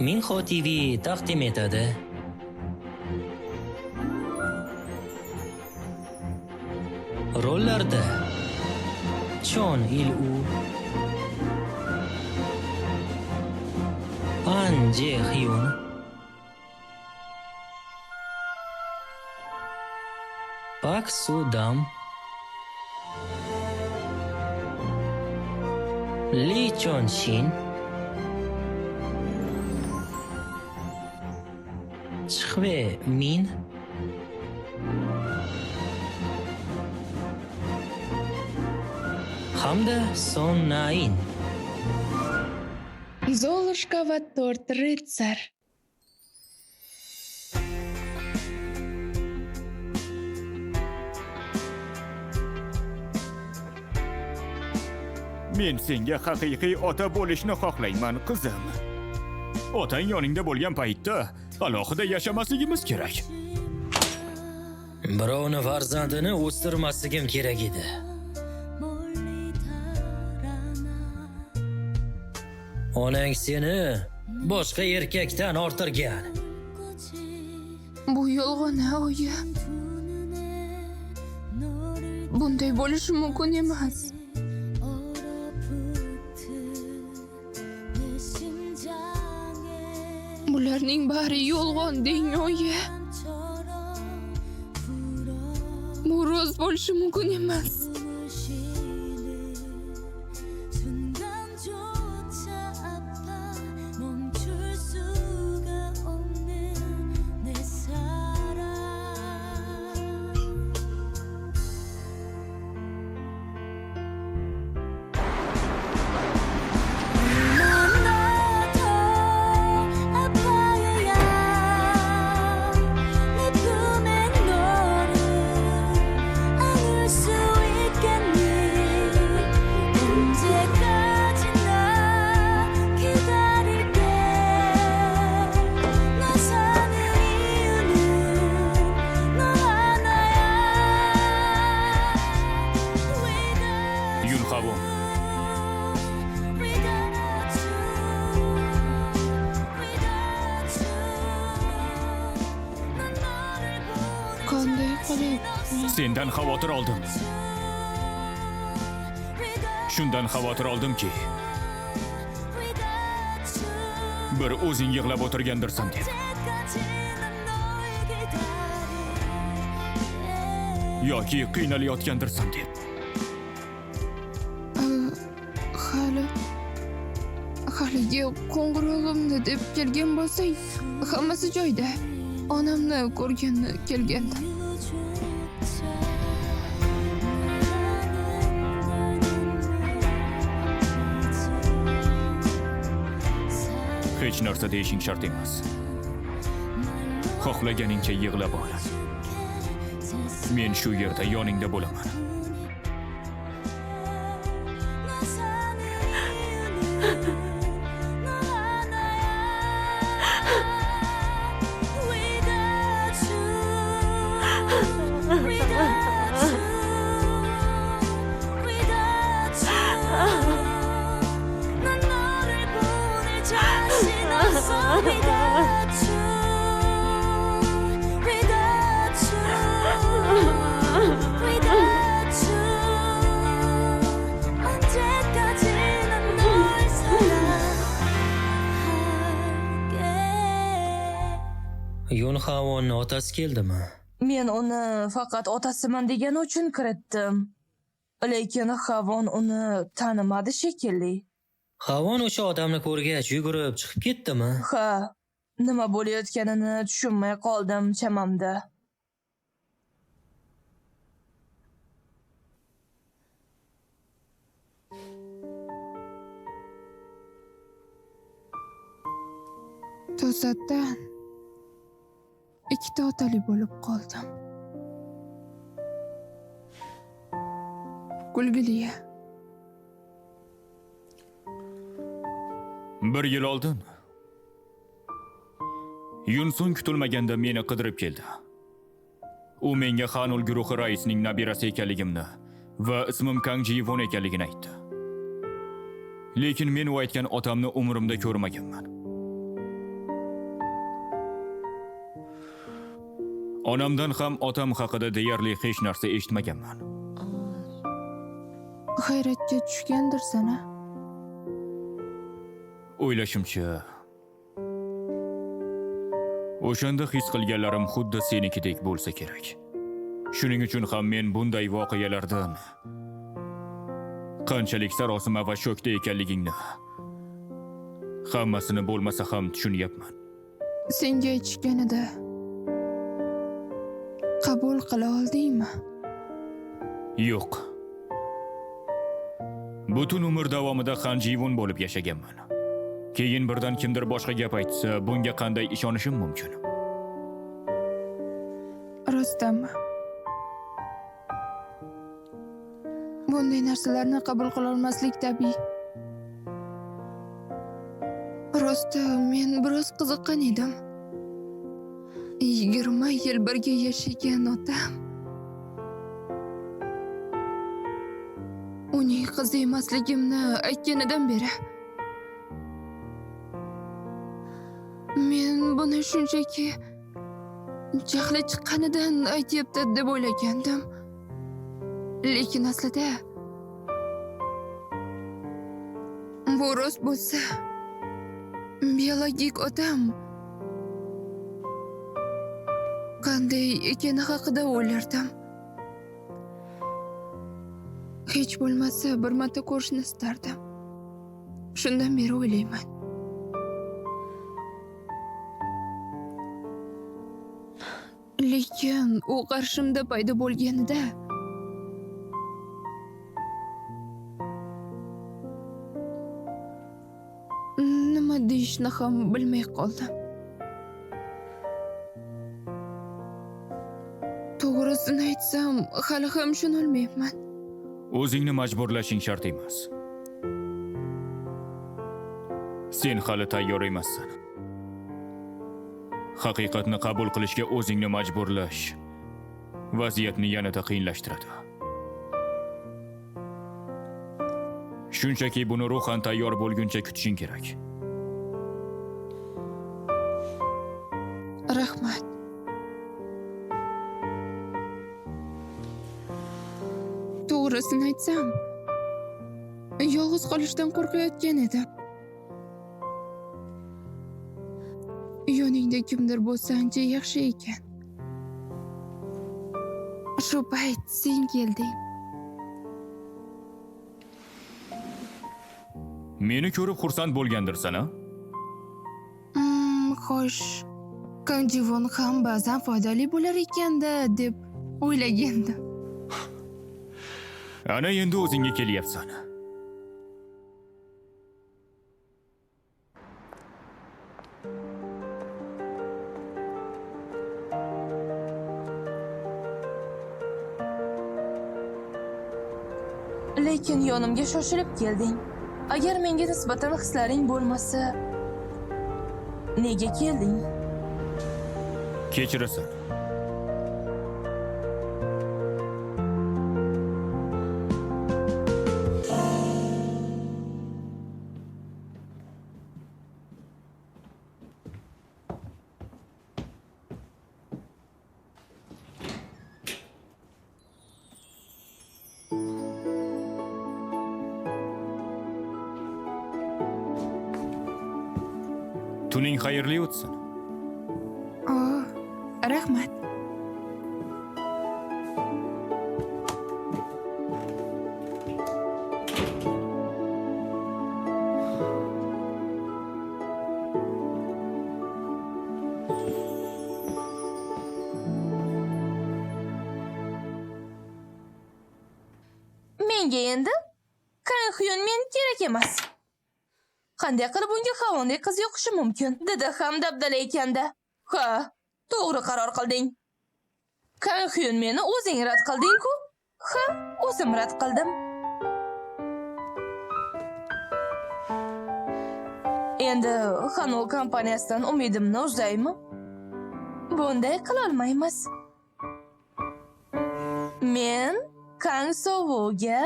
Minho TV taqdim etadi. Rollarda Chon Il-u, An Je-hyun, Park Soo-dam, Lee Chon-shin, Chhwe-min, hamda Son Na-in. Золушка va to'rt ritsar. Men senga haqiqiy ota bo'lishni xohlayman, qizim. Otang yoningda bo'lgan paytda alohida yashamasligimiz kerak. Birovni farzandini o'stirmasligim kerak edi. Onang seni boshqa erkakdan orttirgan. Bu yolg'on, oyi. Bunday bo'lishi mumkin emas. Bularning bari yolg'on deng, oyi. Bu rost bo'lishi mumkin emas. Yunhavon. Qanday qilib? Sendan xavotir oldim. Shundan xavotir oldimki, bir o'zing yig'lab o'tirgandirsan deb. Yoki qiynalayotgandirsan deb. Haligi qo'ng'irog'imni deb kelgan bo'lsang, hammasi joyida. Onamni ko'rgani kelganda. Hech narsa deyishing shart emas. Xohlaganingcha yig'lab ol. Men shu yerda yoningda bo'laman. Yunhavonning otasi keldimi? Men uni faqat otasiman degani uchun kiritdim. Lekin Havon uni tanimadi shekilli. Havon o'sha odamni ko'rgach yugurib chiqib ketdimi? Ha, nima bo'layotganini tushunmay qoldim chamamda. To'satdan ikkita otali bo'lib qoldim. Kulgili. Bir yil oldin Yunsun kutilmaganda meni qidirib keldi. U menga Xanul guruhi raisining nabirasi ekanligimni va ismim Kang Ji-won ekanligini aytdi. Lekin men u aytgan otamni umrimda ko'rmaganman. Onamdan ham otam haqida deyarli hech narsa eshitmaganman. Hayratga tushgandirsan, a? O'ylashimcha, o'shanda his qilganlarim xuddi senikidek bo'lsa kerak. Shuning uchun ham men bunday voqealardan qanchalik sarosima va shokda ekanligingni hammasini bo'lmasa ham tushunyapman. Senga aytishganida qabul qila oldingmi? Yo'q. Butun umr davomida qanjivon bo'lib yashaganman. Keyin birdan kimdir boshqa gap aytsa, bunga qanday ishonishim mumkin? Rostdanmi? Bunday narsalarni qabul qila olmaslik tabiiy. Rosti men biroz qiziqqan edim. 20 yil birga yashagan otam uning qizi emasligimni aytganidan beri men buni shunchaki jahli chiqqanidan aytyapti deb o'ylagandim. Lekin aslida bu rost bo'lsa, biologik otam qanday ekani haqida o'ylardim. Hech bo'lmasa bir marta ko'rishni istardim. Shundan beri o'ylayman. Lekin u qarshimda paydo bo'lganida nima deyishni ham bilmay qoldim. To'g'risini aytsam, hali ham tushunolmayman. O'zingni majburlashing shart emas. Sen hali tayyor emassan. Haqiqatni qabul qilishga o'zingni majburlash vaziyatni yanada qiyinlashtiradi. Shunchaki buni ruhan tayyor bo'lguncha kutishing kerak. Rahmat. To'g'risini aytsam, yolg'iz qolishdan qo'rqayotgan edim. Yoningda kimdir bo'lsa ancha yaxshi ekan. Shu payt sen kelding. Meni ko'rib xursand bo'lgandirsan, a? Xo'sh, Kanjivon ham ba'zan foydali bo'lar ekan-da deb o'ylagandim. Ana endi o'zingga kelyapsan. Lekin yonimga shoshilib kelding. Agar menga nisbatan hislaring bo'lmasa, nega kelding? Kechirasan. Tuning xayrli o'tsin. Rahmat. Menga endi Kang-Hyun men kerak emas. Qanday qilib bunga Havonday qiz yoqishi mumkin? Didi ham dabdala ekanda. Ha, to'g'ri qaror qilding. Kang-Hyun meni o'zing rad qilding-ku? Ha, o'zim rad qildim. Endi Hanul kompaniyasidan umidimni uzaymi? Bunday qila olmaymiz. Men Kang Sovuga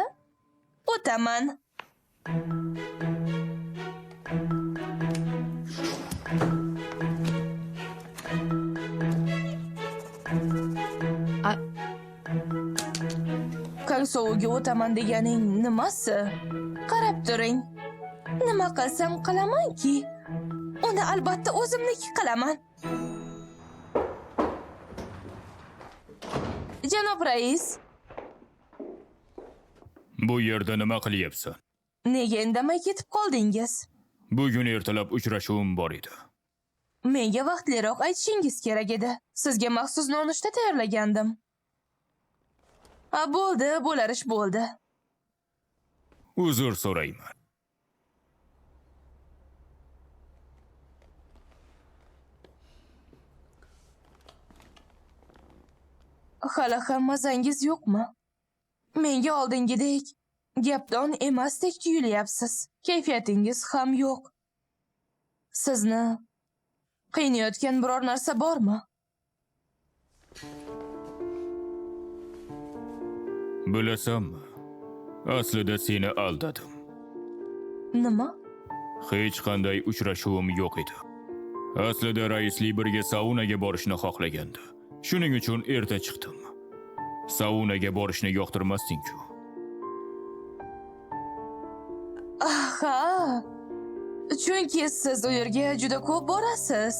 o'taman. suvga o'taman deganing nimasi? Qarab turing. Nima qilsam qilamanki, uni albatta o'zimniki qilaman. Janob rais, Bu yerda nima qilyapsan? nega indamay ketib qoldingiz? Bugun ertalab uchrashuvim bor edi. Menga vaqtliroq aytishingiz kerak edi. Sizga maxsus nonushta tayyorlagandim. Bo'ldi, bo'lar ish bo'ldi. Uzr so'rayman. Hali ham mazangiz yo'qmi? Menga oldingidek gapdon emasdek tuyulyapsiz. Kayfiyatingiz ham yo'q. Sizni qiynayotgan biror narsa bormi? Bilasanmi? Aslida seni aldadim. Nima? Hech qanday uchrashuvim yo'q edi. Aslida raisli birga saunaga borishni xohlagandi. Shuning uchun erta chiqdim. Saunaga borishni yoqtirmasding-ku. Aha. Chunki siz u yerga juda ko'p borasiz.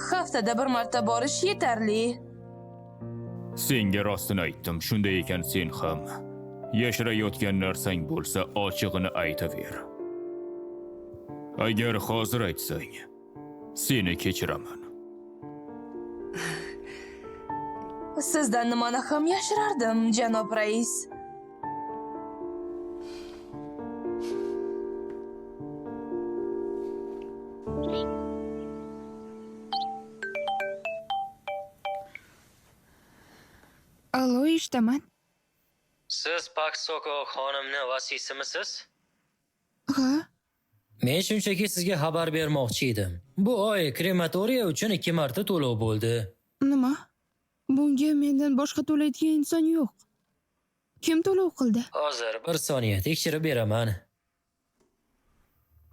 Haftada bir marta borish yetarli. Senga rostini aytdim. Shunday ekan sen ham yashirayotgan narsang bo'lsa, ochiqini aytaver. Agar hozir aytsang, seni kechiraman. Sizdan nimani ham yashirardim, janob rais. Allo, eshitaman. Siz Pak Soko xonimni vasiysimisiz? Ha? Men shunchaki sizga xabar bermoqchi edim. Bu oy krematoriya uchun 2 marta to'lov bo'ldi. Nima? Bunga mendan boshqa to'laydigan inson yo'q. Kim to'lov qildi? Hozir bir soniya tekshirib beraman.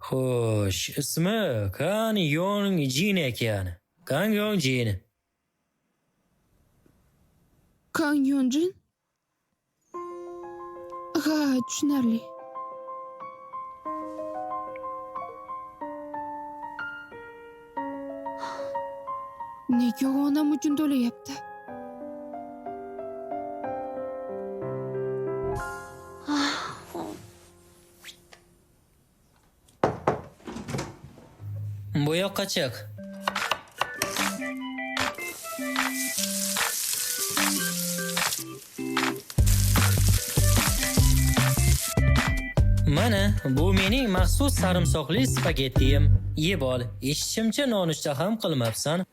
Xo'sh, ismi Kan Yong Jin ekan. Kan Yong Jin. Kang Yonjin? Ha, tushunarli. Nega onam uchun to'layapti? Bu yoqqa chiq. Mana, bu mening maxsus sarimsoqli spagettiyim. Yeb ol. Eshitishimcha nonushta ham qilmabsan.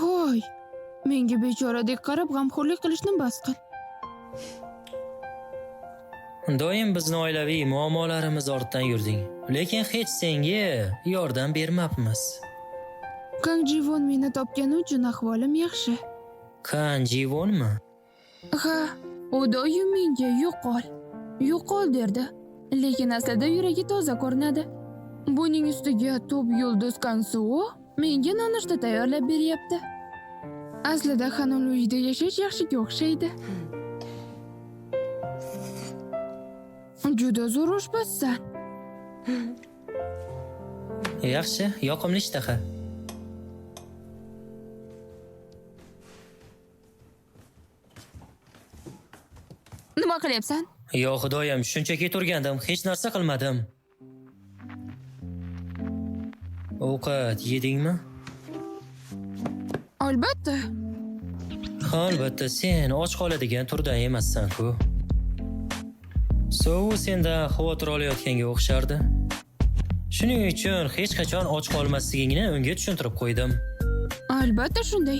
Voy, menga bechoradek qarab g'amxo'rlik qilishni bas qil. Doim bizni oilaviy muammolarimiz ortidan yurding, lekin hech senga yordam bermabmiz. Kang Jivon meni topgani uchun ahvolim yaxshi. Kan Jivonmi? Ha, u doim menga yo'qol derdi. Lekin aslida yuragi toza ko'rinadi. Buning ustiga top yulduz Kang Suo menga nonushta tayyorlab beryapti. Aslida Hanul uyida yashash yaxshiga o'xshaydi. Juda zo'r oshpazsan. Yaxshi, yoqimli ishtaha. Nima qilyapsan? Yo'q, xudoyim, shunchaki turgandim, hech narsa qilmadim. Ovqat yedingmi? Albatta. Albatta, sen och qoladigan turdan emassan-ku. So'u sendan xavotir olayotganga o'xshardi. Shuning uchun hech qachon och qolmasligingni unga tushuntirib qo'ydim. Albatta shunday.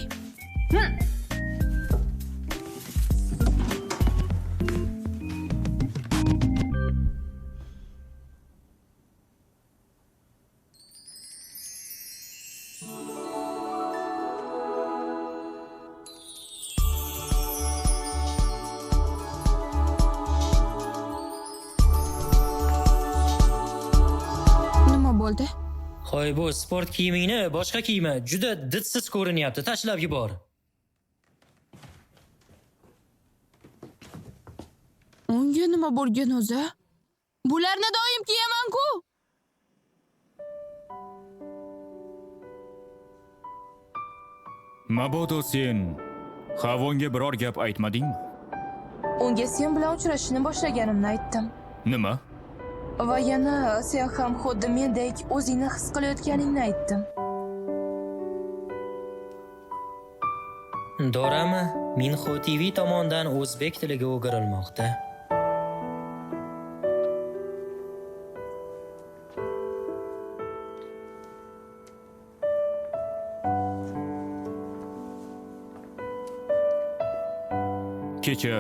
Nima bo'ldi? Qo'y bu sport kiyimingni boshqa kiyma. Juda didsiz ko'rinyapti. Tashlab yubor. Unga nima bo'lgan o'zi? Bularni doim kiyaman-ku. Mabodo sen Havonga biror gap aytmadingmi? Unga sen bilan uchrashishni boshlaganimni aytdim. Nima? Va yana sen ham xuddi mendek o'zingni his qilayotganingni aytdim. Dorama Minxo TV tomonidan o'zbek tiliga o'girilmoqda. Kecha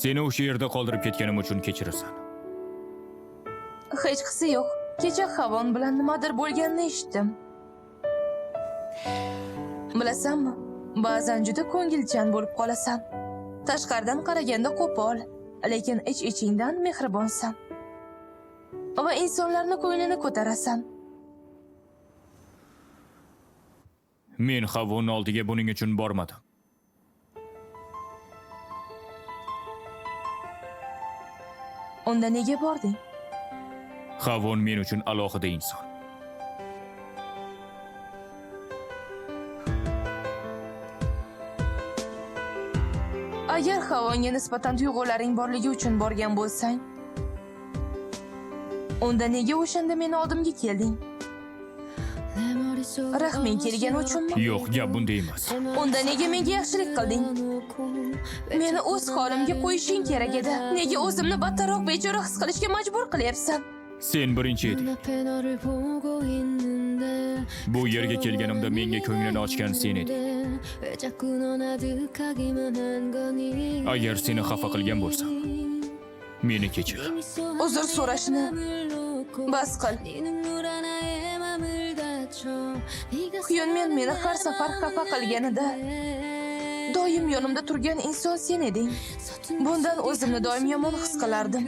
seni o'sha yerda qoldirib ketganim uchun kechirasan. Hech qisi yo'q. Kecha Havon bilan nimadir bo'lganini eshitdim. Bilasanmi? Ba'zan juda ko'ngilchan bo'lib qolasan. Tashqaridan qaraganda qo'pol, lekin ich-ichingdan mehribonsan. Va insonlarni ko'nglini ko'tarasan. Men Havon oldiga buning uchun bormadim. Unda nega bording? Havon men uchun alohida inson. Agar Havonga nisbatan tuyg'ularing borligi uchun borgan bo'lsang, unda nega o'shanda meni oldimga kelding? Rahming kelgani uchunmi? Yo'q, gap bunda emas. Unda nega menga yaxshilik qilding? Meni o'z holimga qo'yishing kerak edi. Nega o'zimni battarroq bechora his qilishga majbur qilyapsan? Sen birinchi eding. Bu yerga kelganimda menga ko'nglini ochgan sen eding. Agar seni xafa qilgan bo'lsam, meni kechir. Uzr so'rashni bas qil. Quyonmen meni har safar xafa qilganida doim yonimda turgan inson sen eding. Bundan o'zimni doim yomon his qilardim.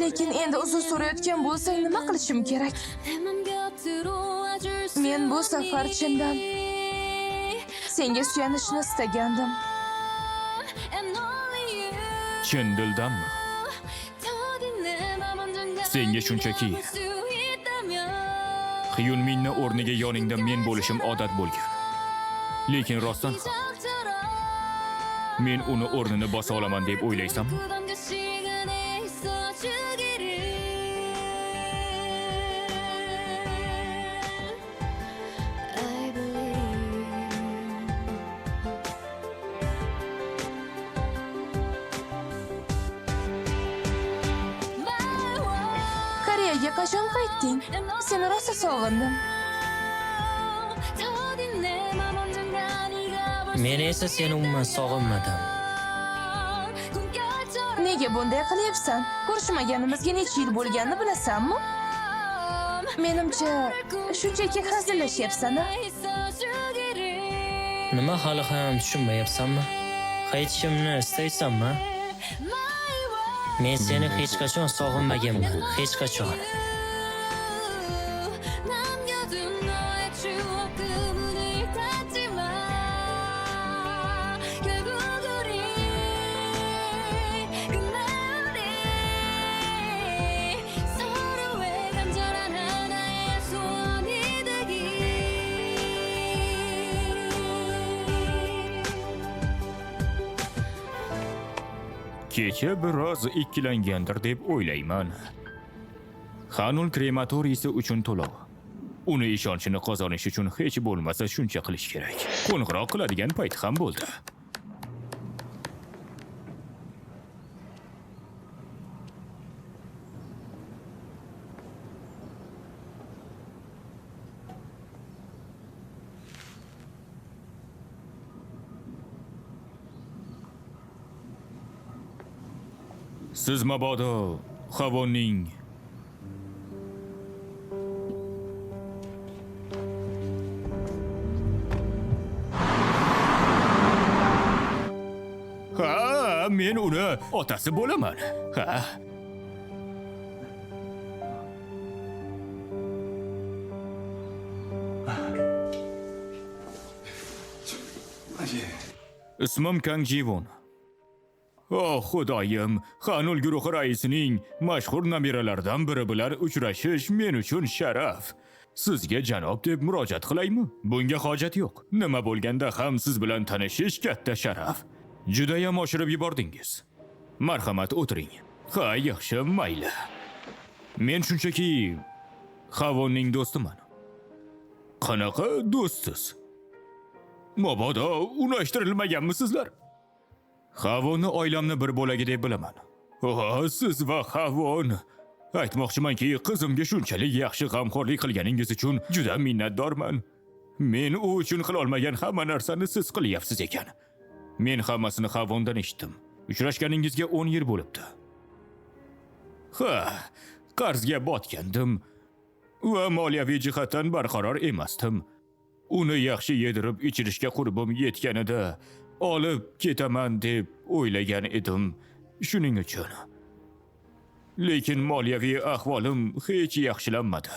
Lekin endi uzr so'rayotgan bo'lsang nima qilishim kerak? Men bu safar chindan senga suyanishni istagandim. Chin dildanmi? Senga shunchaki Hyunminni o'rniga yoningda men bo'lishim odat bo'lgan. Lekin rostdan ham men uni o'rnini bosa olaman deb o'ylaysanmi? Koreyaga qachon qaytding? Seni rosa sog'indim. Men esa seni umuman sog'inmadim. Nega bunday qilyapsan? Ko'rishmaganimizga necha yil bo'lganini bilasanmi? Menimcha, shunchaki hazillashyapsan-a? Nima hali ham tushunmayapsanmi? Qaytishimni istaysanmi? Men seni hech qachon sog'inmaganman, hech qachon. Kecha biroz ikkilangandir deb o'ylayman. Xanul krematoriysi uchun to'lov. Uni ishonchini qozonish uchun hech bo'lmasa shuncha qilish kerak. Qo'ng'iroq qiladigan payt ham bo'ldi. Siz mabodo Havonning Ha, men uni otasi bo'laman. Ha. Ismim Kang Jivon. Oh, Xudoyim, Xanul guruhi raisining mashhur nabiralaridan biri bilan uchrashish men uchun sharaf. Sizga janob deb murojaat qilaymi? Bunga hojat yo'q. Nima bo'lganda ham siz bilan tanishish katta sharaf. Juda ham oshirib yubordingiz. Marhamat, o'tiring. Ha, yaxshi, mayli. Men shunchaki Xavonning do'stiman. Qanaqa do'stsiz? Mabodo unashtirilmaganmisizlar? Xavonni oilamni bir bo'lagi deb bilaman. Oh, siz va Xavon. Aytmoqchimanki, qizimga shunchalik yaxshi g'amxo'rlik qilganingiz uchun juda minnatdorman. Men u uchun qila olmagan hamma narsani siz qilyapsiz ekan. Men hammasini Xavondan eshitdim. Uchrashganingizga 10 yil bo'libdi. Ha, qarzga botgandim va moliyaviy jihatdan barqaror emasdim. Uni yaxshi yedirib ichirishga qurbim yetganida olib ketaman deb o'ylagan edim. Shuning uchun. Lekin moliyaviy ahvolim hech yaxshilanmadi.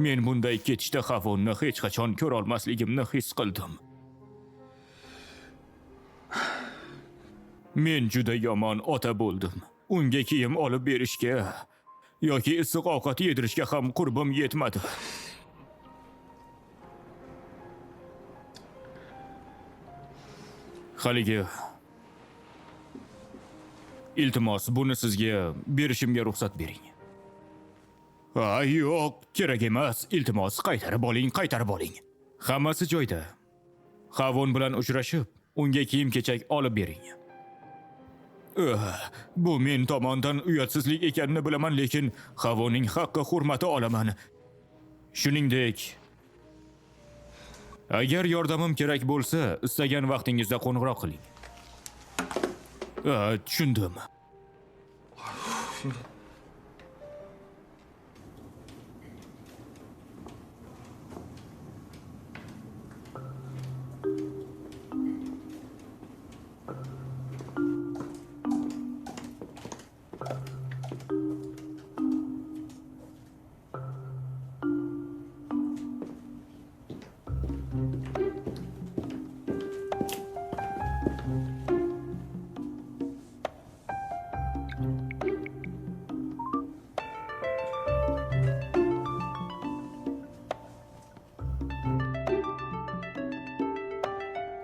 Men bunday ketishda Xavonni hech qachon ko'ra olmasligimni his qildim. Men juda yomon ota bo'ldim. Unga kiyim olib berishga yoki issiq ovqat yedirishga ham qurbim yetmadi. Haligi iltimos, buni sizga berishimga ruxsat bering. Yo'q, kerak emas. Iltimos, qaytarib oling. Hammasi joyda. Xavon bilan uchrashib, unga kiyim-kechak olib bering. Bu men tomondan uyatsizlik ekanini bilaman, lekin Xavonning haqqi hurmati olaman. Shuningdek, agar yordamim kerak bo'lsa, istagan vaqtingizda qo'ng'iroq qiling. Tushundim.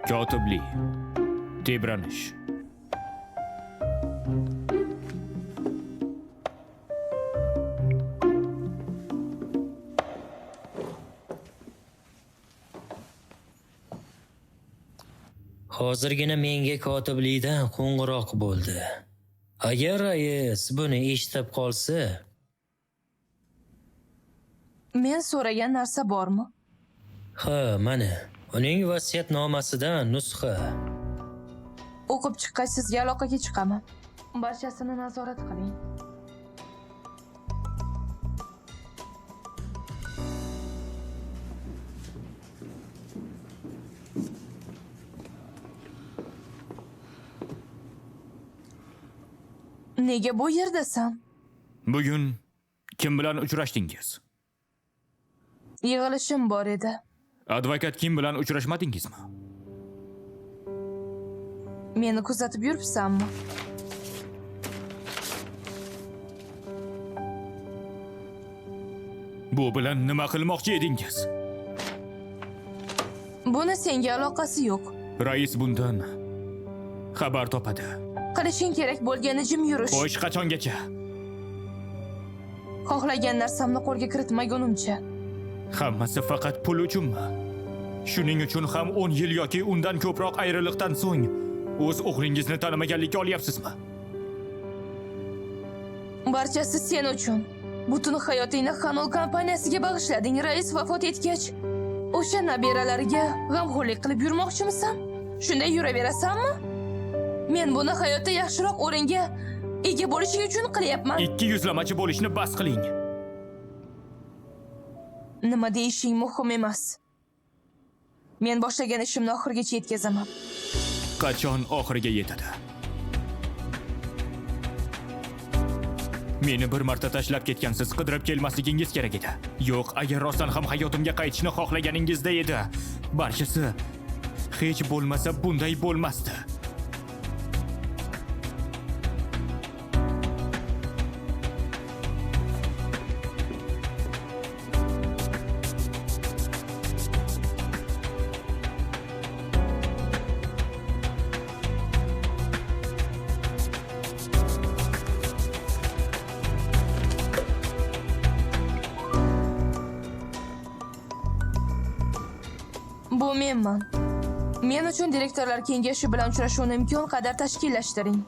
Kotibli, tebranish. Hozirgina menga kotiblikdan qo'ng'iroq bo'ldi. Agar rais buni eshitib qolsa, Men so'ragan narsa bormi? ha, mana, uning vasiyatnomasidan nusxa. O'qib chiqqach sizga aloqaga chiqaman. Barchasini nazorat qiling. Nega bu yerdasan? Bugun kim bilan uchrashdingiz? Yig'ilishim bor edi. Advokat kim bilan uchrashmadingizmi? Meni kuzatib yuribsanmi? Bu bilan nima qilmoqchi edingiz? Buni senga aloqasi yo'q. Rais bundan xabar topadi. Qilishing kerak bo'lgani jim yurish. Xo'sh, qachongacha? Xohlagan narsamni qo'lga kiritmagunimcha. Hammasi faqat pul uchunmi? Shuning uchun ham 10 yil yoki undan ko'proq ayriliqdan so'ng o'z o'g'lingizni tanimaganlikka olyapsizmi? Barchasi sen uchun. Butun hayotingni Xanul kompaniyasiga bag'ishlading. Rais vafot etgach, o'sha nabiralariga g'amxo'rlik qilib yurmoqchimisan? Shunday yuraverasanmi? Men buni hayotda yaxshiroq o'ringa ega bo'lishing uchun qilyapman. Ikki yuzlamachi bo'lishni bas qiling. Nima deyishing muhim emas. Men boshlagan ishimni oxirigacha yetkazaman. Qachon oxiriga yetadi? Meni bir marta tashlab ketgansiz, qidirib kelmasligingiz kerak edi. Yo'q, agar rostdan ham hayotimga qaytishni xohlaganingizda edi, barchasi hech bo'lmasa bunday bo'lmasdi. Bu menman. Men uchun direktorlar kengashi bilan uchrashuvni imkon qadar tashkillashtiring.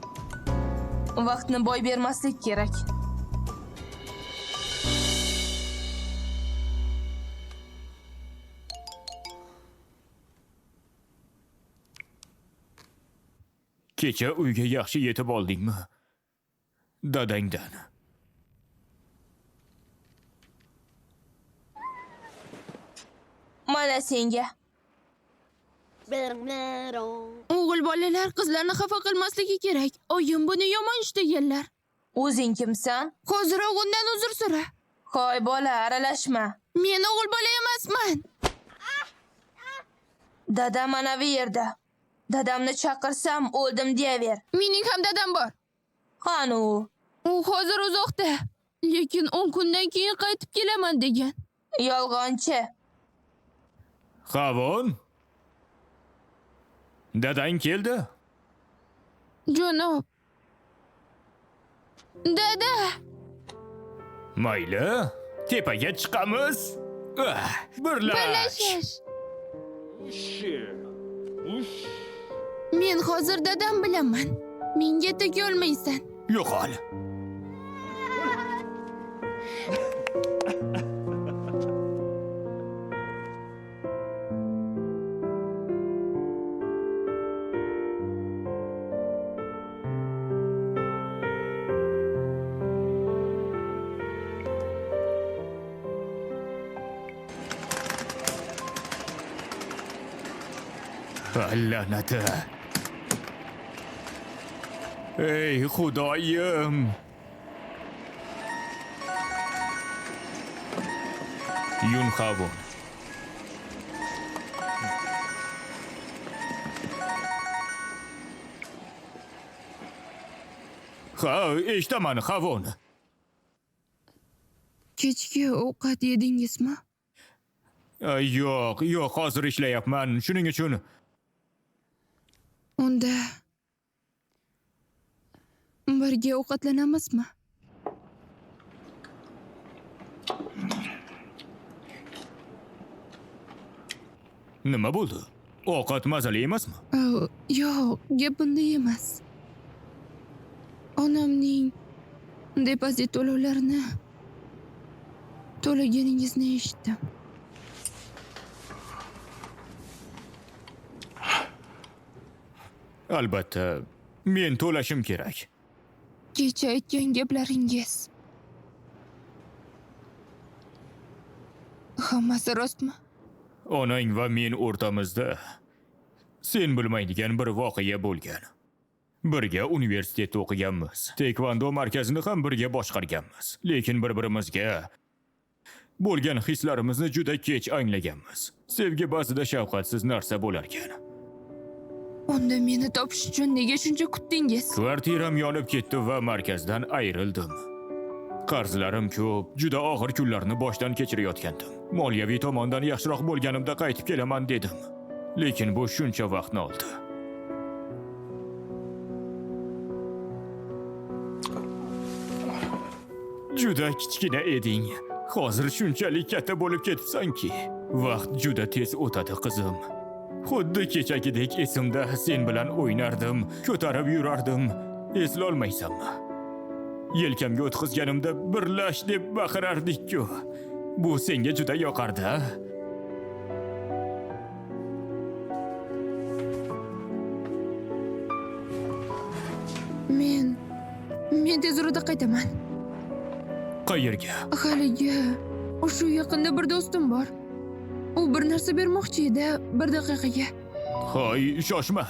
Vaqtni boy bermaslik kerak. Kecha uyga yaxshi yetib oldingmi? Dadangdan. Mana senga. O'g'il bolalar qizlarni xafa qilmasligi kerak. Oyim buni yomon ish deganlar. O'zing kimsan? Hoziroq undan uzr so'ra. Hoy bola, aralashma. Men o'g'il bola emasman. Dadam mana bu yerda. Dadamni chaqirsam o'ldim deyaver. Mening ham dadam bor. Qani u? U hozir uzoqda. Lekin 10 kundan keyin qaytib kelaman degan. Yolg'onchi. Xavon? Dadang keldi? Janob. Dada. Mayli, tepaga chiqamiz. Birlash. Men hozir dadam bilaman. Menga tegolmaysan. Yo'qol. La'nati. Ey Xudoyim. Yun Xavon. Ha, eshitaman Xavon. Kechki ovqat yedingizmi? Yo'q, hozir ishlayapman. Shuning uchun Unda birga ovqatlanamizmi? nima bo'ldi? Ovqat mazali emasmi? Yo'q, gap bunda emas. Onamning depozit to'lovlarini to'laganingizni eshitdim. Albatta, men to'lashim kerak. Kecha aytgan gaplaringiz hammasi rostmi? Onang va men o'rtamizda sen bilmaydigan bir voqea bo'lgan. Birga universitetda o'qiganmiz. Taekwondo markazini ham birga boshqarganmiz. Lekin bir-birimizga bo'lgan hislarimizni juda kech anglaganmiz. Sevgi ba'zida shafqatsiz narsa bo'lar ekan. Unda meni topish uchun nega shuncha kutdingiz? Kvartiram yonib ketdi va markazdan ayrildim. Qarzlarim ko'p, juda og'ir kunlarni boshdan kechirayotgandim. Moliyaviy tomondan yaxshiroq bo'lganimda qaytib kelaman dedim. Lekin bu shuncha vaqtni oldi. Juda kichkina eding. Hozir shunchalik katta bo'lib ketibsanki, vaqt juda tez o'tadi qizim. Xuddi kechagidek esimda sen bilan o'ynardim, ko'tarib yurardim. Eslolmaysanmi? Yelkamga o'tkazganimda birlash deb baqirardik-ku. Bu senga juda yoqardi. Men tez orada qaytaman. Qayerga? Haligi o'sha yaqinda bir do'stim bor. U bir narsa bermoqchi edi, 1 daqiqaga. Hoy, shoshma.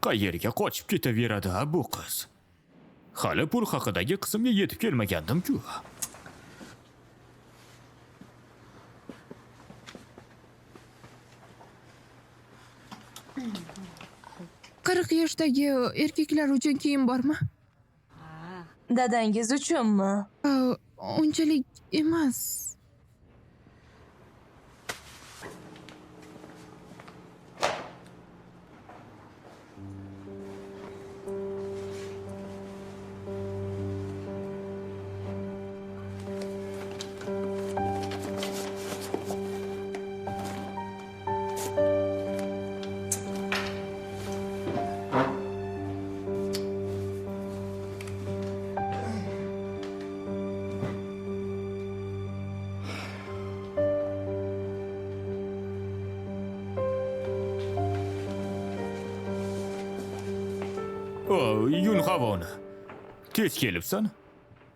Qayerga qochib ketaveradi bu qiz? Hali pul haqidagi qismga yetib kelmagandim-ku. 40 yoshdagi erkaklar uchun kiyim bormi? Dadangiz uchunmi? Unchalik emas. Yun havoni. Tez kelibsan?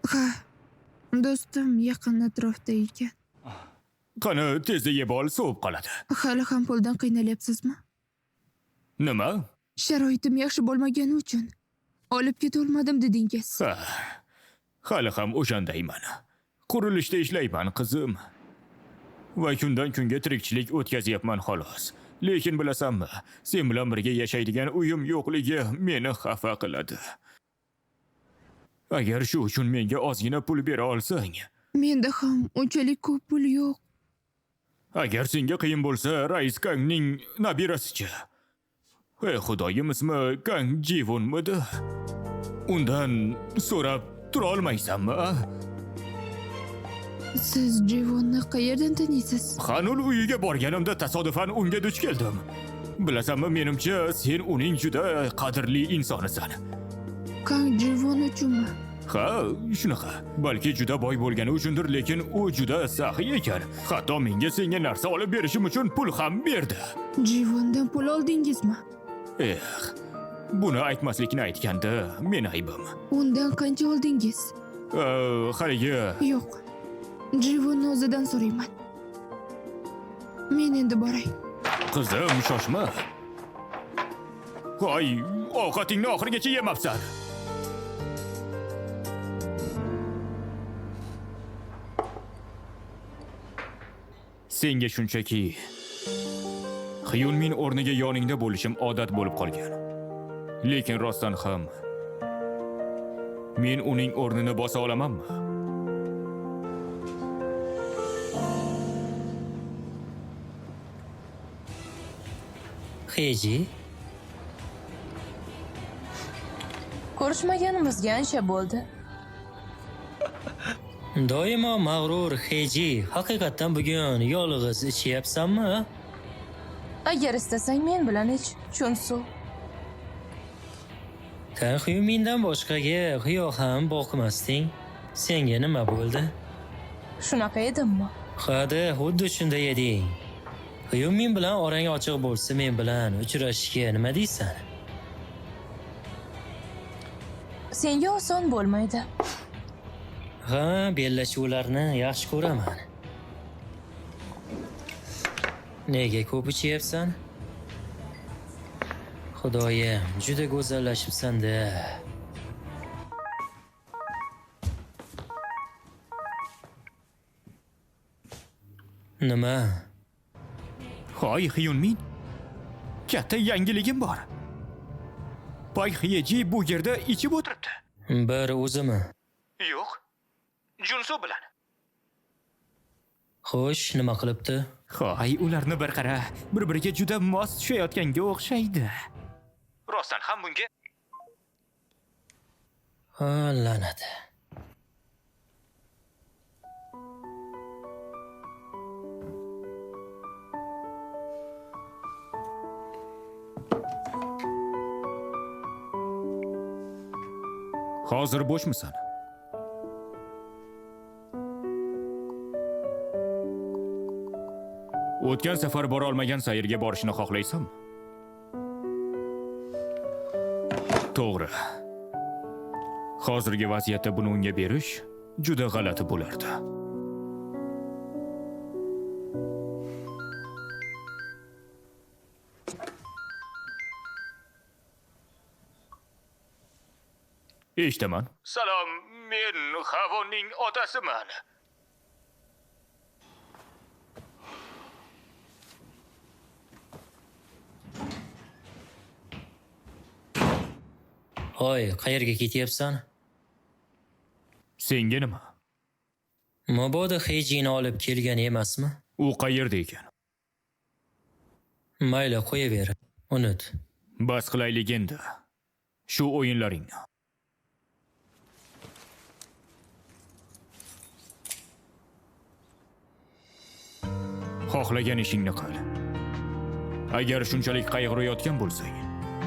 Ha, do'stim yaqin atrofda ekan. Qani tezda yeb ol, sovib qoladi. Hali ham puldan qiynalyapsizmi? Nima? Sharoitim yaxshi bo'lmagani uchun olib ketolmadim dedingiz. Ha, hali ham o'shandayman. Qurilishda ishlayman, qizim. Va kundan kunga tirikchilik o'tkazyapman xolos. Lekin bilasanmi, sen bilan birga yashaydigan uyim yo'qligi meni xafa qiladi. Agar shu uchun menga ozgina pul bera olsang, Menda ham unchalik ko'p pul yo'q. agar senga qiyin bo'lsa, rais Kangning nabirasichi. Ey xudoyimizmi, Kang Jivonmidi? Undan so'rab tura olmaysanmi? Siz Jivonni qayerdan taniysiz? Xanul uyiga borganimda tasodifan unga duch keldim. Bilasanmi, menimcha sen uning juda qadrli insonisan. Kang Jivon uchunmi? Ha, shunaqa. Balki juda boy bo'lgani uchundir, lekin u juda saxiy ekan. Hatto menga senga narsa olib berishim uchun pul ham berdi. Jivondan pul oldingizmi? Buni aytmaslikni aytganda men aybim. Undan qancha oldingiz? Haligi Yo'q. Jivonni o'zidan so'rayman. Men endi boray. qizim, shoshma. Voy, ovqatingni oxirigacha yemabsan. Senga shunchaki Xiyunmin o'rniga yoningda bo'lishim odat bo'lib qolgan. Lekin rostdan ham men uning o'rnini bosa olamanmi? Heji, Ko'rishmaganimizga ancha bo'ldi. doimo mag'rur Heji, haqiqatan bugun yolg'iz ichyapsanmi? Agar istasang men bilan ich, Chunsu. Kan Xuyumindan boshqaga qiyo ham boqmasding. Senga nima bo'ldi? Shunaqa edimmi? Hadi, xuddi shunday eding. Xuyumin bilan orang ochiq bo'lsa, men bilan uchrashishga nima deysan? Senga oson bo'lmaydi. Ha, bellashuvlarni yaxshi ko'raman. Nega ko'p ichyapsan? Xudoyim, juda go'zallashibsan-da. Nima? Hoy Xiyunmin. Katta yangiligim bor. Bay Xiyeji bu yerda ichib o'tiribdi. Bir o'zimi? Yo'q. Junso bilan. Xo'sh, nima qilibdi? Hoy, ularni bir qara, bir-biriga juda mos tushayotganga o'xshaydi. Rostdan ham bunga Ha, la'nat. hozir bo'shmisan? O'tgan safar bora olmagan sayrga borishni xohlaysanmi? To'g'ri. Hozirgi vaziyatda buni unga berish juda g'alati bo'lardi. Eshitaman. Salom, men Xavonning otasiman. Hoy, qayerga ketyapsan? Senga nima? Mabodo Hejini olib kelgan emasmi? U qayerda ekan? Mayli, qo'yaver. Unut. Bas qilaylik endi. Shu o'yinlaringni. Xohlagan ishingni qil. Agar shunchalik qayg'urayotgan bo'lsang,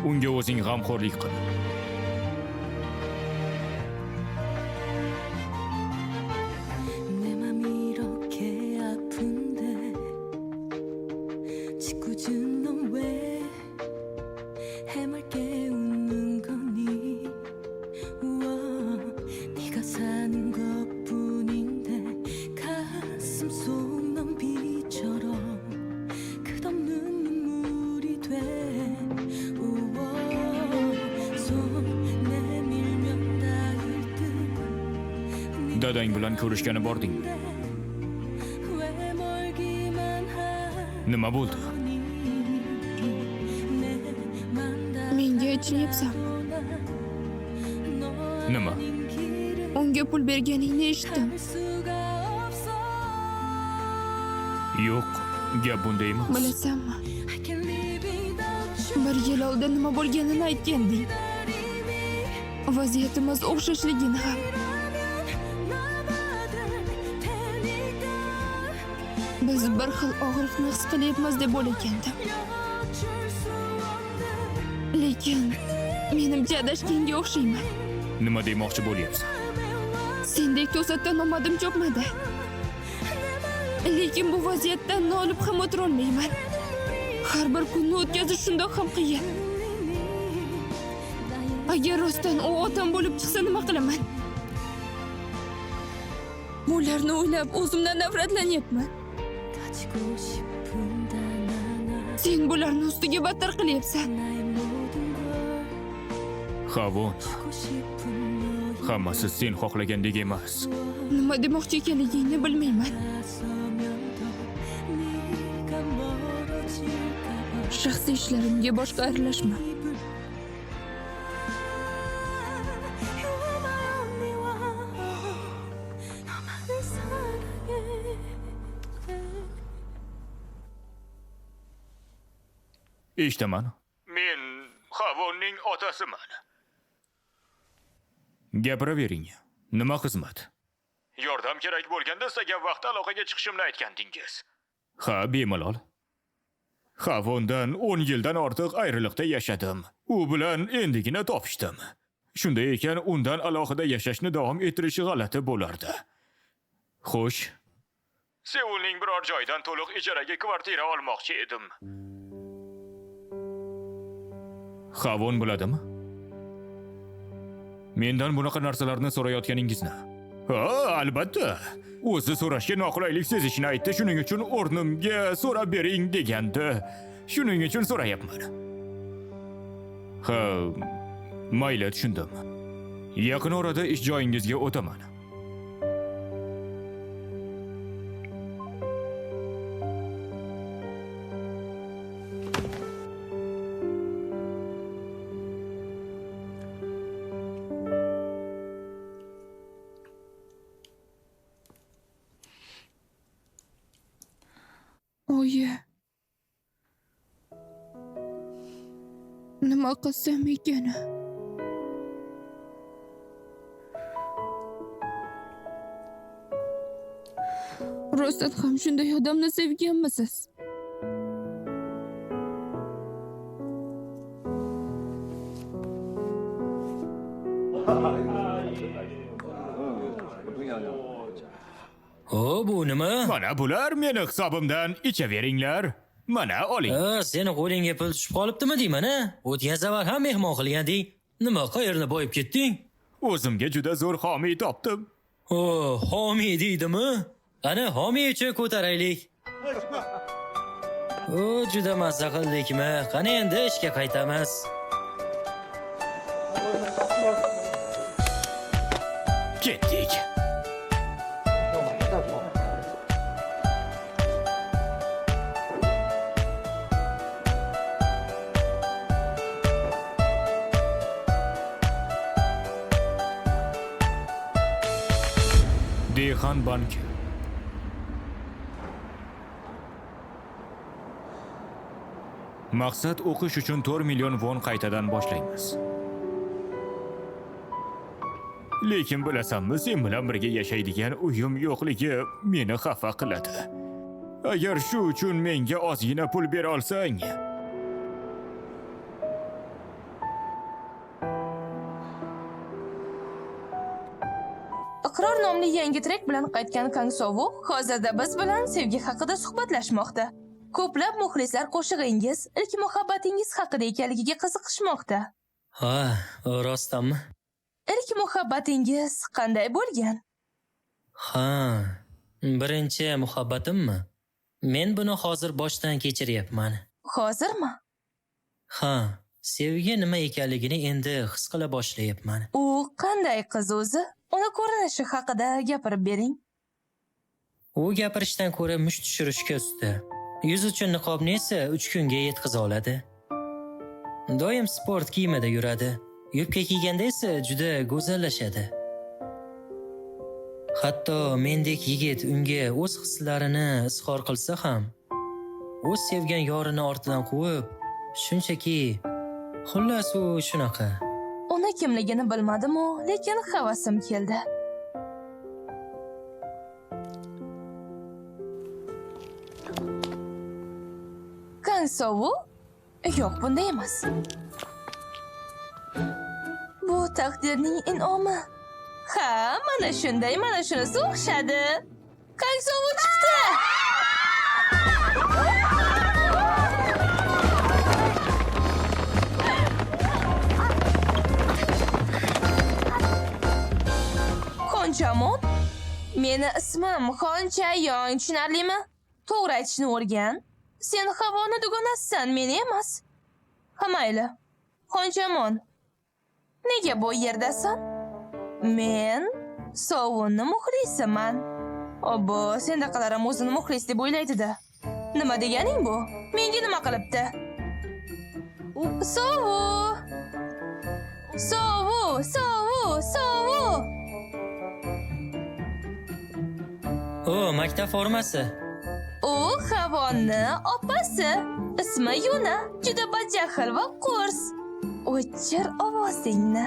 unga o'zing g'amxo'rlik qil. 내 맘 이렇게 아픈데 짓궂은 넌 왜 해맑게 웃는 거니 우와 네가 사는 것뿐인데 가슴 속 넌 비처럼 끝없는 눈물이 돼 우와 손 내밀면 닿을 듯 Dadang bilan ko'rishgani bordingmi? 왜 멀기만 Nima bo'ldi? Menga aytyapsan. Nima? Unga pul berganingni eshitdim. Yo'q, gap bunda emas. Bilasanmi? Bir yil oldin nima bo'lganini aytganding. Vaziyatimiz o'xshashligini ham. Biz bir xil og'riqni his qilyapmiz deb o'ylagandim. Lekin menimcha adashganga o'xshayman. Nima demoqchi bo'lyapsan? Sendek to'satdan omadim chopmadi. Lekin bu vaziyatdan nolib ham o'tirolmayman. Har bir kunni o'tkazish shundoq ham qiyin. Agar rostdan u otam bo'lib chiqsa nima qilaman? Bularni o'ylab o'zimdan nafratlanyapman. 가지고 싶은 단 하나 Sen bularni ustiga battar qilyapsan. 나의 모든 걸 Havon, 하고 싶은 너의 hammasi sen xohlagandek emas. Nima demoqchi ekanligingni bilmayman. 나서면 더 네가 멀어질까 봐 Shaxsiy ishlarimga boshqa aralashma. 입을 You are my only one 너만을 사랑해 Eshitaman. Men Havonning otasiman. Gapiravering. Nima xizmat? Yordam kerak bo'lganda istagan vaqtda aloqaga chiqishimni aytgandingiz. Ha, bemalol. Havondan 10 yildan ortiq ayriliqda yashadim. U bilan endigina topishdim. Shunday ekan, undan alohida yashashni davom ettirishi g'alati bo'lardi. Xo'sh. Seulning biror joydan to'liq ijaraga kvartira olmoqchi edim. Havon biladimi? Mendan bunaqa narsalarni so'rayotganingizni. Ha, albatta. O'zi so'rashga noqulaylik sezishini aytdi, shuning uchun o'rnimga so'rab bering degandi. Shuning uchun so'rayapman. Ha, mayli, tushundim. Yaqin orada ish joyingizga o'taman. Oyi. Nima qilsam ekan? Rostdan ham shunday odamni sevganmisiz? O, bu nima? Mana bular meni hisobimdan ichaveringlar. Mana oling. Seni qo'lingga pul tushib qolibdimi deyman, a? O'tgan safar ham mehmon qilganding. Nima, qayerni boyib ketding? O'zimga juda zo'r homiy topdim. O, homiy deydimi? Ana, homiy uchun ko'taraylik. O, juda mazza qildikmi? Qani endi ishga qaytamiz. Ketdik. Seyhan banki. Maqsad o'qish uchun 4 million won qaytadan boshlaymiz. Lekin bilasanmi, sen bilan birga yashaydigan uyim yo'qligi meni xafa qiladi. Agar shu uchun menga ozgina pul bera olsang, Iqror nomli yangi trek bilan qaytgan Kang Sovu hozirda biz bilan sevgi haqida suhbatlashmoqda. Ko'plab muxlislar qo'shig'ingiz, ilk muhabbatingiz haqida ekanligiga qiziqishmoqda. Ha, rostdanmi? Ilk muhabbatingiz qanday bo'lgan? Ha, birinchi muhabbatimmi? Men buni hozir boshdan kechiryapman. Hozirmi? Ha, sevgi nima ekanligini endi his qila boshlayapman. U qanday qiz o'zi? Uni ko'rinishi haqida gapirib bering. U gapirishdan ko'ra musht tushirishga usta. Yuz uchun niqobni esa 3 kunga yetkiza oladi. Doim sport kiyimida yuradi. Yubka kiyganda esa juda go'zallashadi. Hatto mendek yigit unga o'z hislarini izhor qilsa ham, o'z sevgan yorini ortidan quvib, shunchaki xullas u shunaqa. Uni kimligini bilmadim-u, lekin havasim keldi. Kang Sovu? Yo'q, bunday emas. Bu taqdirning in'omi. Ha, mana shunday, mana shunisi o'xshadi. Kang Sovu chiqdi. Xonchamon? Meni ismim Xonchayon, tushunarlimi? To'g'ri aytishni o'rgan. Sen havoni dugonasisan, meni emas. Ha, mayli. Xonchamon, nega bu yerdasan? Men Sovunni muxlisiman. Obbo, sendaqalarim o'zini muxlis deb o'ylaydi-da. Nima deganing bu? Menga nima qilibdi? Sovu! Sovu, Sovu, Sovu! O, maktab formasi. U Havonni opasi. Ismi Yuna. Juda bajahl va qo'rs. O'chir ovozingni.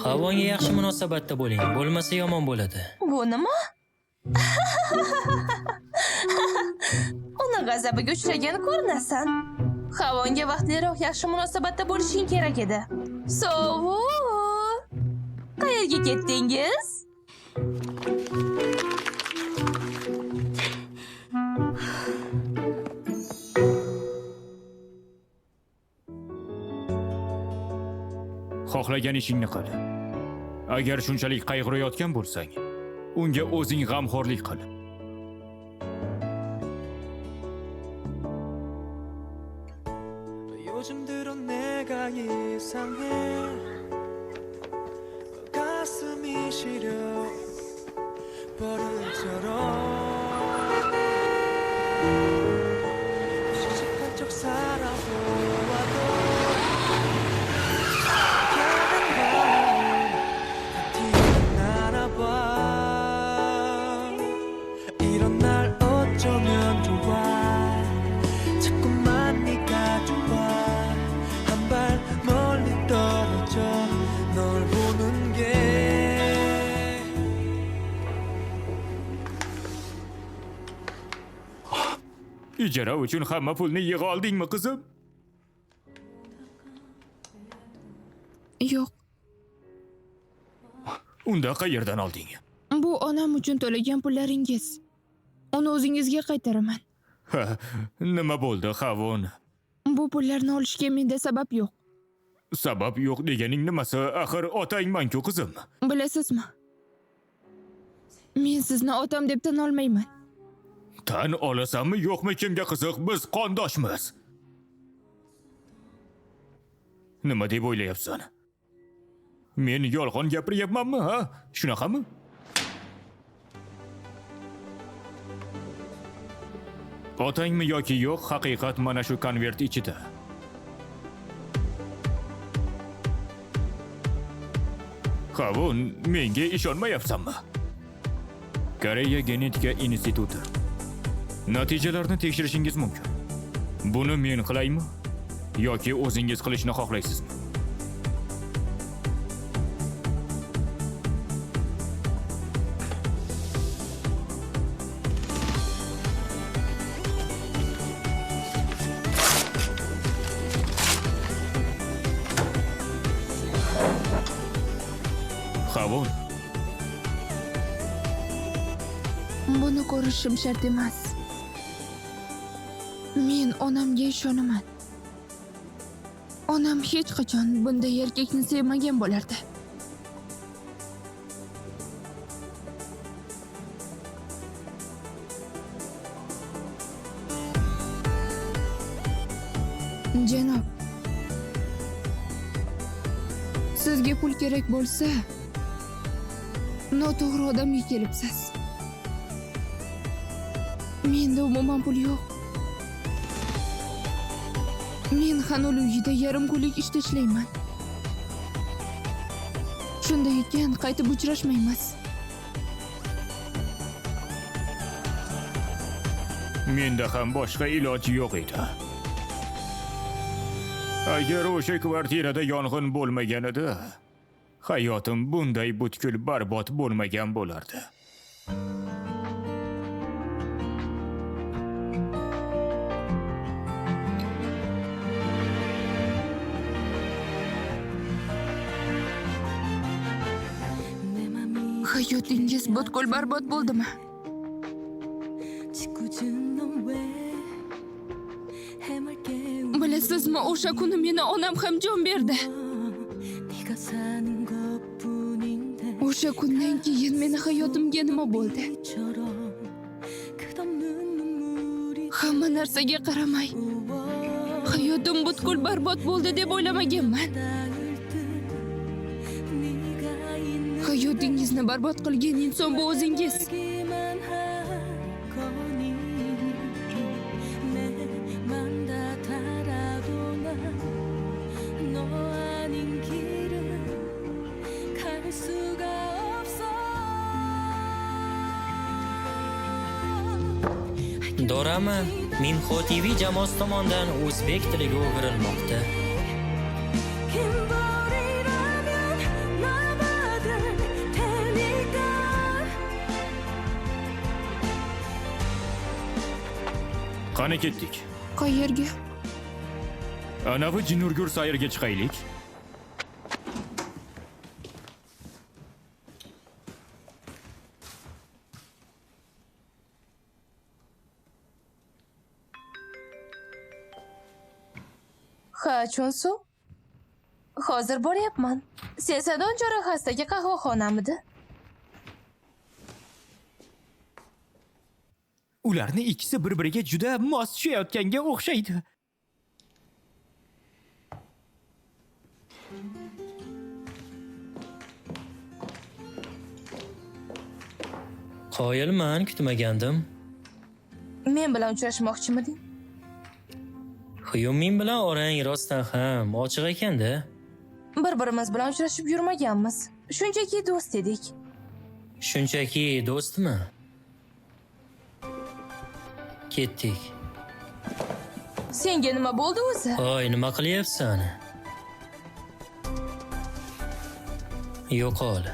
Havonga yaxshi munosabatda bo'ling, bo'lmasa yomon bo'ladi. Bu nima? Uni g'azabiga uchragan ko'rinasan. Havonga vaqtliroq yaxshi munosabatda bo'lishing kerak edi. Sovu! Qayerga ketdingiz? xohlagan ishingni qil. Agar shunchalik qayg'urayotgan bo'lsang, unga o'zing g'amxo'rlik qil. 요즘 들어 내가 이상해 가슴이 시려 버릇처럼 시집간 척 살아보아도 야단 밤은 티가 나나 봐 이런 날 어쩌면 좋아 자꾸만 네가 좋아 한 발 멀리 떨어져 널 보는 게 Ijara uchun hamma pulni yig'a oldingmi, qizim? Yo'q, Unda qayerdan olding? bu onam uchun to'lagan pullaringiz. Uni o'zingizga qaytaraman. Ha, nima bo'ldi, Havon? Bu pullarni olishga menda sabab yo'q. Sabab yo'q deganing nimasi? Axir otangman-ku qizim. Bilasizmi? Men sizni otam deb tan olmayman. Tan olasanmi yo'qmi kimga qiziq? Biz qondoshmiz. Nima deb o'ylayapsan? Men yolg'on gapiryapmanmi, ha? Shunaqami? Otangmi yoki yo'q, haqiqat mana shu konvert ichida. Qavun, menga ishonmayapsanmi? Koreya genetika instituti. Natijalarni tekshirishingiz mumkin. Buni men qilaymi yoki o'zingiz qilishni xohlaysizmi? Qavun, Buni ko'rishim shart emas. Men onamga ishonaman. Onam hech qachon bunday erkakni sevmagan bo'lardi. Janob, sizga pul kerak bo'lsa, noto'g'ri odamga kelibsiz. Menda umuman pul yo'q. Men Xanul uyida yarim kunlik ishda ishlayman. Shunday ekan, qaytib uchrashmaymiz. menda ham boshqa iloji yo'q edi. Agar o'sha kvartirada yong'in bo'lmaganida, hayotim bunday butkul barbod bo'lmagan bo'lardi. Hayotingiz butkul barbod bo'ldimi? Bilasizmi, o'sha kuni meni onam ham jon berdi. O'sha kundan keyin meni hayotimga nima bo'ldi? Hamma narsaga qaramay, hayotim butkul barbod bo'ldi deb o'ylamaganman. Hayotingizni barbod qilgan inson bu o'zingiz. Dorama Minho TV jamoasi tomonidan o'zbek tiliga o'girilmoqda. Qani ketdik. Qayerga? Anavi Jinurgur sayrga chiqaylik. Ha, Chunsu. Hozir boryapman. Sesadon chorrahasidagi qahvaxonamidi? Ularni ikkisi bir-biriga juda mos tushayotganga o'xshaydi. Qoyilman, kutmagandim. Men bilan uchrashmoqchimiding? Xuyumin bilan orang rostdan ham ochiq ekanda. Bir-birimiz bilan uchrashib yurmaganmiz. Shunchaki do'st edik. Shunchaki do'stmi? Ketdik. Senga nima bo'ldi o'zi? Hoy, nima qilyapsan? Yo'qol.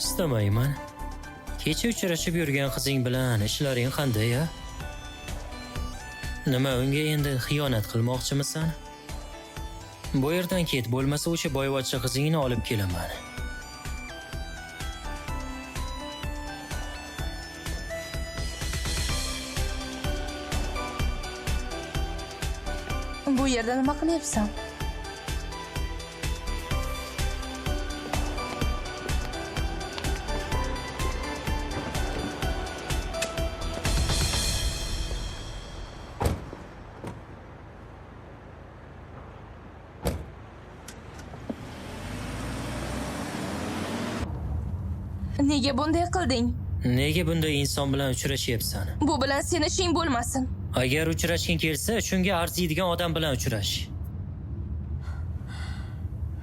Istamayman. Kecha uchrashib yurgan qizing bilan ishlaring qanday-a? Nima, unga endi xiyonat qilmoqchimisan? Bu yerdan ket, bo'lmasa o'sha boyvachcha qizingni olib kelaman. Bu yerda nima qilyapsan? Nega bunday qilding? Nega bunday inson bilan uchrashyapsan? Bu bilan seni ishing bo'lmasin. Agar uchrashging kelsa, shunga arziydigan odam bilan uchrash.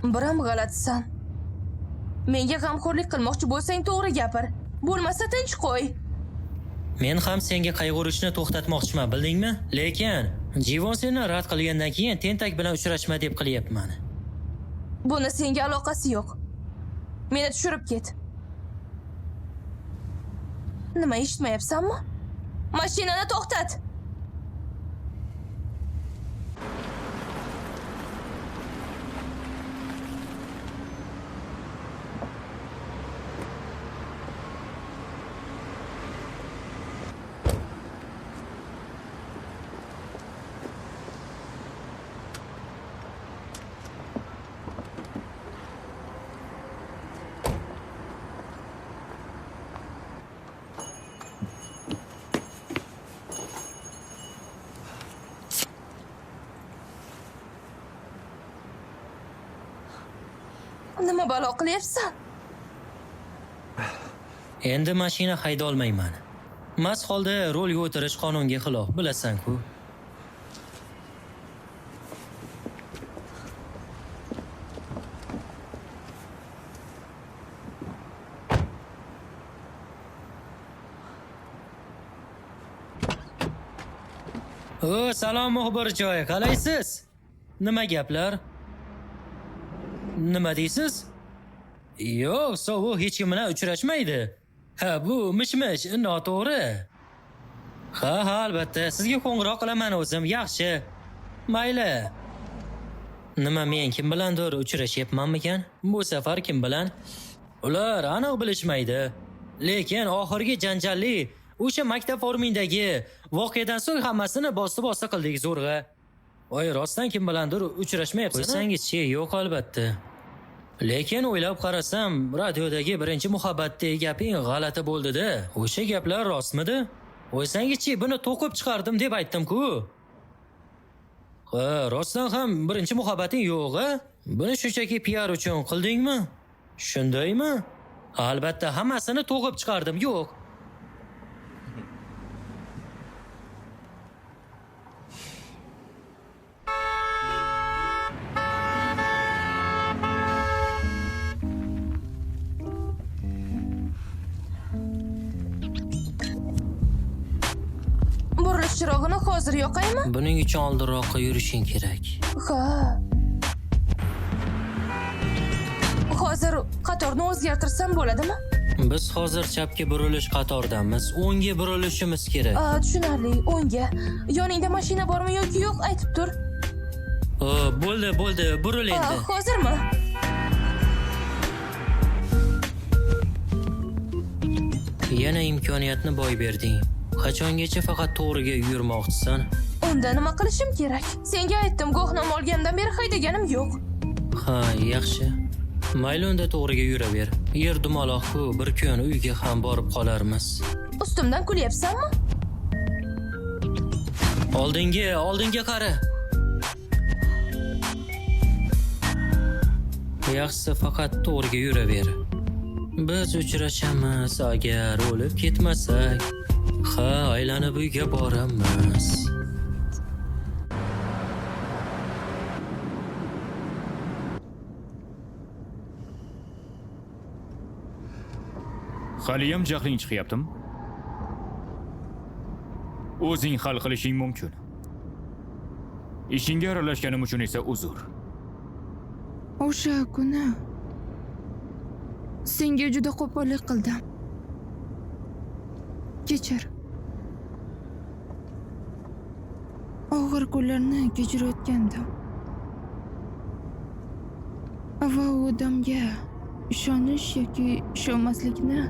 Biram g'alatisan. Menga g'amxo'rlik qilmoqchi bo'lsang to'g'ri gapir. Bo'lmasa tinch qo'y. Men ham senga qayg'urishni to'xtatmoqchiman, bildingmi? Lekin Jivon seni rad qilgandan keyin tentak bilan uchrashma deb qilyapman. Buni senga aloqasi yo'q. Meni tushirib ket. Nima eshitmayapsanmi? Mashinani to'xtat. Nima balo qilyapsan? Endi mashina hayda olmayman. Mast holda rolga o'tirish qonunga xilof, bilasan-ku. O, salom muxbir joyi, qalaysiz? Nima gaplar? Nima deysiz? Yo'q, sovuq hech kim bilan uchrashmaydi. Ha, bu mish-mish, noto'g'ri. Ha, albatta, sizga qo'ng'iroq qilaman o'zim, yaxshi. Mayli. Nima men kim bilandir uchrashyapmanmikan? Bu safar kim bilan? Ular aniq bilishmaydi. Lekin oxirgi janjalli o'sha maktab formingdagi voqeadan so'ng hammasini bosti qildik zo'rg'a. Voy, rostdan kim bilandir uchrashmayapsiz? Qo'ysangizchi, yo'q albatta. Lekin o'ylab qarasam, radiodagi birinchi muhabbatdagi gaping g'alati bo'ldi-da. O'sha gaplar rostmidi? Qo'ysangizchi, buni to'qib chiqardim deb aytdim-ku. Ha, rostdan ham birinchi muhabbating yo'q-a? Buni shunchaki PR uchun qildingmi? Shundaymi? Albatta, hammasini to'qib chiqardim, yo'q. Burilish chirog'ini hozir yoqaymi? Buning uchun oldinroqqa yurishing kerak. Ha. Hozir qatorni o'zgartirsam bo'ladimi? Biz hozir chapga burilish qatoridamiz. O'ngga burilishimiz kerak. Tushunarli. O'ngga. Yoningda mashina bormi yoki yo'q, aytib tur. Bo'ldi, buril endi. Hozirmi? Yana imkoniyatni boy berding. Qachongacha faqat to'g'riga yurmoqchisan? Unda nima qilishim kerak? Senga aytdim, guvohnoma olgandan beri haydaganim yo'q. Ha, yaxshi. Mayli, unda to'g'riga yuraver. Yer dumaloq-ku, bir kun uyga ham borib qolarmiz. Ustimdan kulyapsanmi? Oldinga qara. Yaxshisi faqat to'g'riga yuraver. Biz uchrashamiz agar o'lib ketmasak. Ha, aylanib uyga boramiz. Haliyam jahling chiqyaptimi? O'zing hal qilishing mumkin. Ishingga aralashganim uchun esa uzr. O'sha kuni senga juda qo'pollik qildim. Kechir. Og'ir kunlarni kechirayotgandim. Va u odamga ishonish yoki ishonmaslikni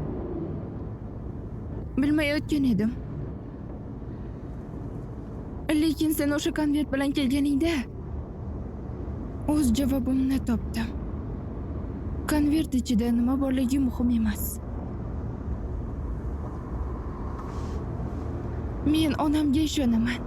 bilmayotgan edim. Lekin sen o'sha konvert bilan kelganingda o'z javobimni topdim. Konvert ichida nima borligi muhim emas. Men onamga ishonaman.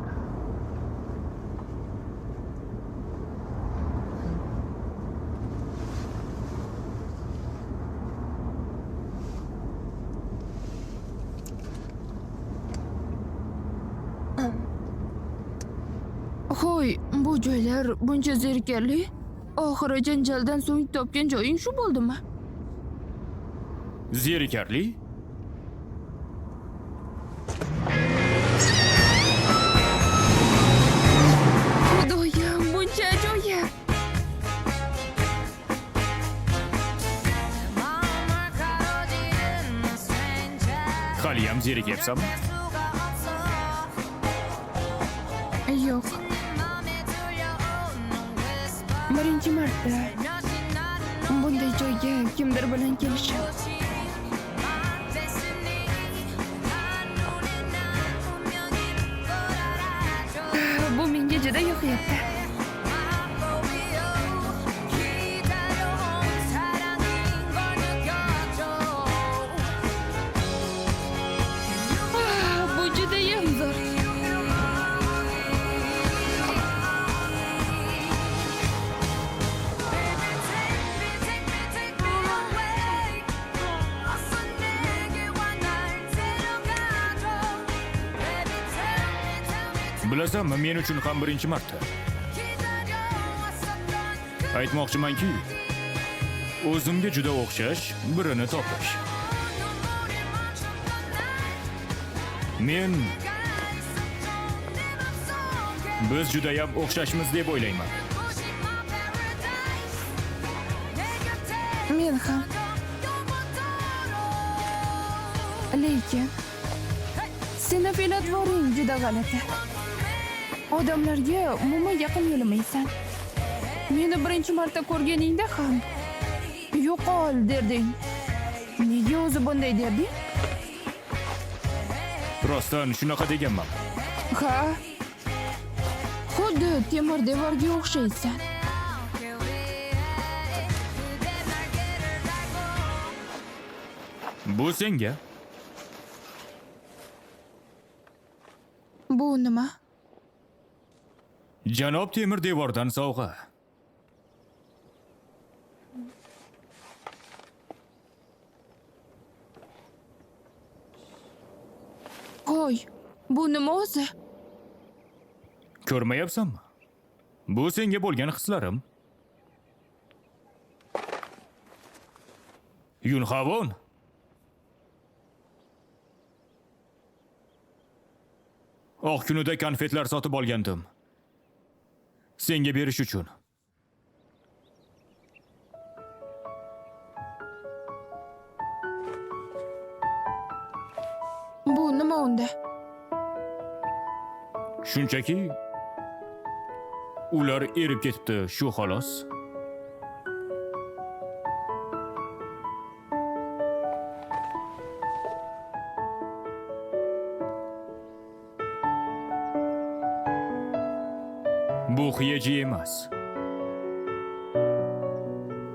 voy, bu joylar buncha zerikarli. Oxiri janjaldan so'ng topgan joying shu bo'ldimi? Zerikarli? Xudoyim, buncha ajoyib. Haliyam zerikyapsanmi? Yo'q. Birinchi marta bunday joyga kimdir bilan kelishim. Bu menga juda yoqyapti. Bu judayam zo'r. Bilasanmi, men uchun ham birinchi marta. Aytmoqchimanki, o'zimga juda o'xshash birini topish. Men biz juda ham o'xshashmiz deb o'ylayman. Men ham. Lekin seni fe'l-atvoring juda g'alati. Odamlarga umuman yaqin yo'lamaysan. Meni birinchi marta ko'rganingda ham yo'qol derding. Nega o'zi bunday derding? Rostdan shunaqa deganman. Ha? Xuddi temir devorga o'xshaysan. Bu senga? Bu nima? Janob temir devordan sovg'a. Qo'y, bu nima o'zi? Ko'rmayapsanmi? Bu senga bo'lgan hislarim. Yunhavon. Oq kunida konfetlar sotib olgandim. Senga berish uchun. Bu nima unda? Shunchaki ular erib ketibdi, shu xolos. Bu xiyaji emas.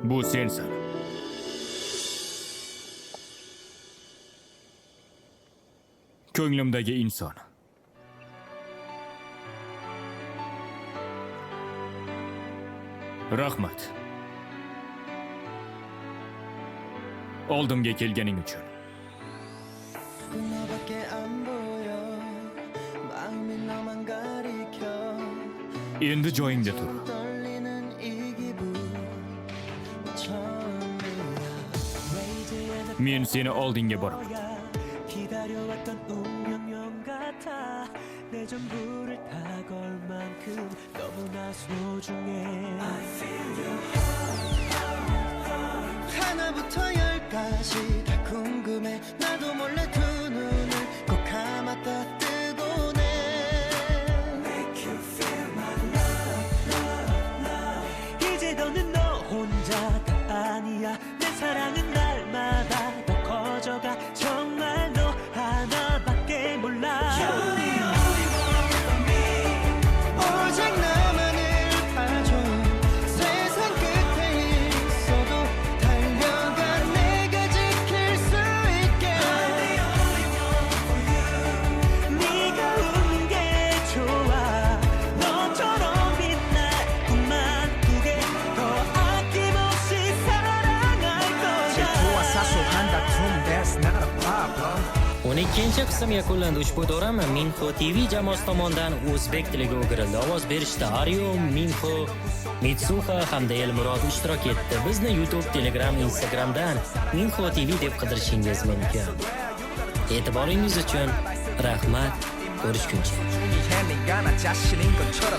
Bu sensan. Ko'nglimdagi inson. Rahmat. Oldimga kelganing uchun. 너밖에 안 보여 마음이 너만 가리켜 Endi joyingda tur. 떨리는 이 기분 처음이야 왜 이제야 Men seni oldinga boraman. 기다려왔던 운명용 같아 내 전부를 다 걸 만큼 너무나 소중해 I feel your heart 하나부터 열까지 다 궁금해 나도 몰래 두 눈을 꼭 감았다 뜨고 내 Make you feel my love, love, love 이제 너는 너 혼자가 아니야 내 사랑은 날마다 더 커져가 정말 너 하나밖에 몰라 You're the only one for me 오직 나만을 봐줘 세상 끝에 있어도 달려가 내가 지킬 수 12-qism yakunlandi. Ushbu dora Minho TV jamoasi tomonidan o'zbek tiliga o'girildi. Ovoz berishda Aryo, Minho, Mitsuha hamda Elmurod ishtirok etdi. Bizni YouTube, Telegram, Instagramdan Minho TV deb qidirishingiz mumkin. E'tiboringiz uchun rahmat. Ko'rishguncha. 중이해 네가 나 자신인 것처럼